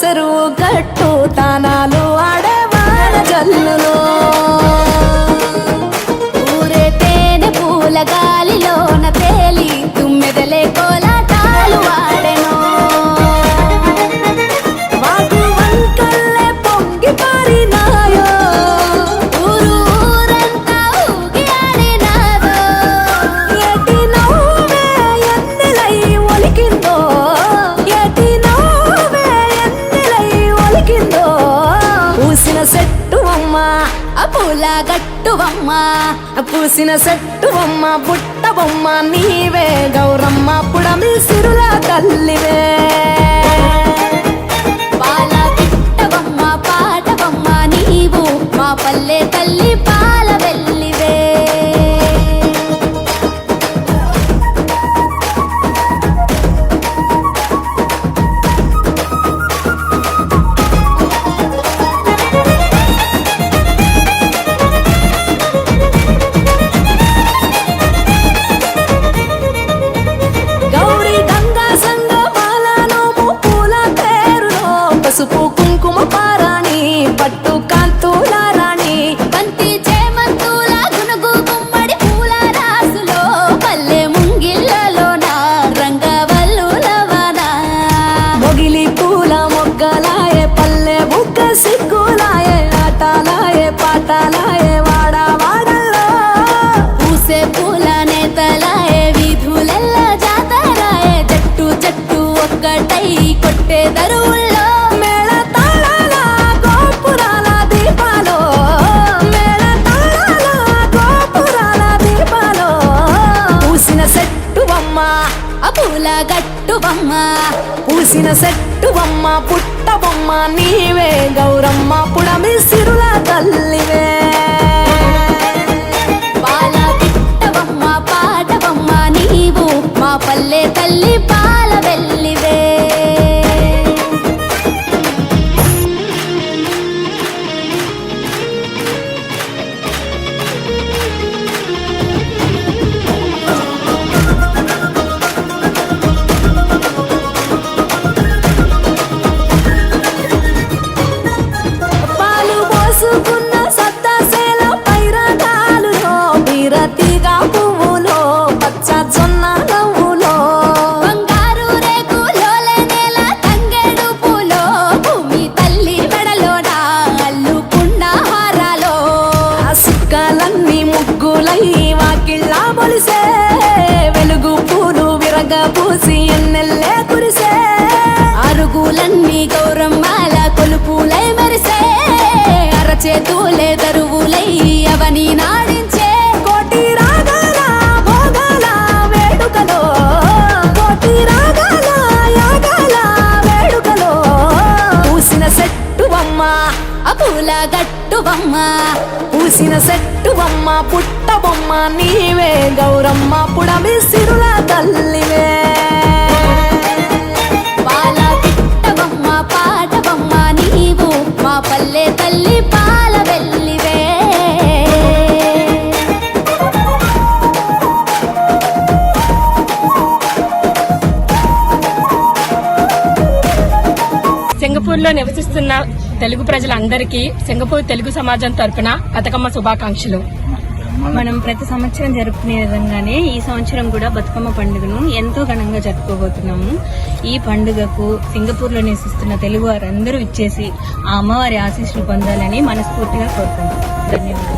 చెరువు గట్టు తానాలు ఆడే వాన జల్లులో ఊరే తేనె పూల గాలిలోన తేలి తుమ్మెదలే కోలాటాలు ఆడెను వాగు వంకల్లే పొంగి పారినాయో ఊరు ఊరంతా ఊగి ఆడినాదో ఎటి నవ్వే ఎన్నెలై ఒలికిందో ఎటి నవ్వే ఎన్నెలై ఒలికిందో పూసిన సెట్టువమ్మ ఆ పూల గట్టువమ్మ పూసిన సెట్టువమ్మ బుట్ట బొమ్మ నీవే గౌరమ్మ పుడమి సిరుల తల్లివే పాల పిట్టవమ్మ పాటవమ్మ నీవు మా పల్లె తల్లి పాల వెల్లివే గౌరీ గంగా సంగ మాలనోము పూల పేరులో పసుపు కుంకుమ పారాణి పట్టు కాంతుల రాణి బంతి చేమంతుల గునుగు గుమ్మడి పూల రాసులో పల్లె ముంగిళ్ళలోన రంగవల్లులవన మొగిలి పూల మొగ్గలాయే పల్లె బుగ్గ సిగ్గులాయే ఆటలాయే పాటలాయే వాడా వాడల్లో పూసే పూల నేతలాయే వీధులెల్ల జాతరాయే జట్టు జట్టు ఒక్కటై కొట్టే దరువుల్లో మేళ తాళాల గోపురాల దీపాలో మేళ తాళాల గోపురాల దీపాలో పూసిన సెట్టువమ్మ ఆ పూల గట్టువమ్మ పూసిన సెట్టువమ్మ పుట్ట బొమ్మ నీవే గౌరమ్మ పుడమి సిరుల తల్లివే పాల పిట్టవమ్మ పాటవమ్మ నీవు మా పల్లె తల్లి పాల వెల్లివే పాలు పోసుకున్న సత్తాసేల పైరగాలులో బీరతిగా పువ్వులో పచ్చ జొన్న నవ్వులో బంగారు రేకులోలే నేల తంగేడు పూలో భూమి తల్లి మెడలోన అల్లుకున్న హారాలో ఆ సుక్కలన్నీ ముగ్గులై వాకిళ్ళ మొలిసే వెలుగు పూలు విరగ పూసి ఎన్నెల్లే కురిసే అరుగులన్నీ గౌరమ్మాల కొలుపులై మెరిసే అరచేతులే దరువులై అవని నాడించే కోటి రాగాల భోగాల వేడుకలో కోటి రాగాల యాగాల వేడుకలో పూసిన సెట్టువమ్మ ఆ పూల గట్టువమ్మ పూసిన సెట్టువమ్మ పుట్ట బొమ్మ నీవే గౌరమ్మ పుడమి సిరుల తల్లివే పాల పిట్టవమ్మ పాటవమ్మ నీవు మా పల్లె తల్లి పాల వెల్లివే సింగపూర్లో నివసిస్తున్న తెలుగు ప్రజలందరికీ సింగపూర్ తెలుగు సమాజం తరపున బతుకమ్మ శుభాకాంక్షలు. మనం ప్రతి సంవత్సరం జరుపుకునే విధంగానే ఈ సంవత్సరం కూడా బతుకమ్మ పండుగను ఎంతో ఘనంగా జరుపుకోబోతున్నాము. ఈ పండుగకు సింగపూర్లో నివసిస్తున్న తెలుగు వారందరూ ఇచ్చేసి ఆ అమ్మవారి ఆశీస్సులు పొందాలని మనస్ఫూర్తిగా కోరుకుంటున్నాం. ధన్యవాదాలు.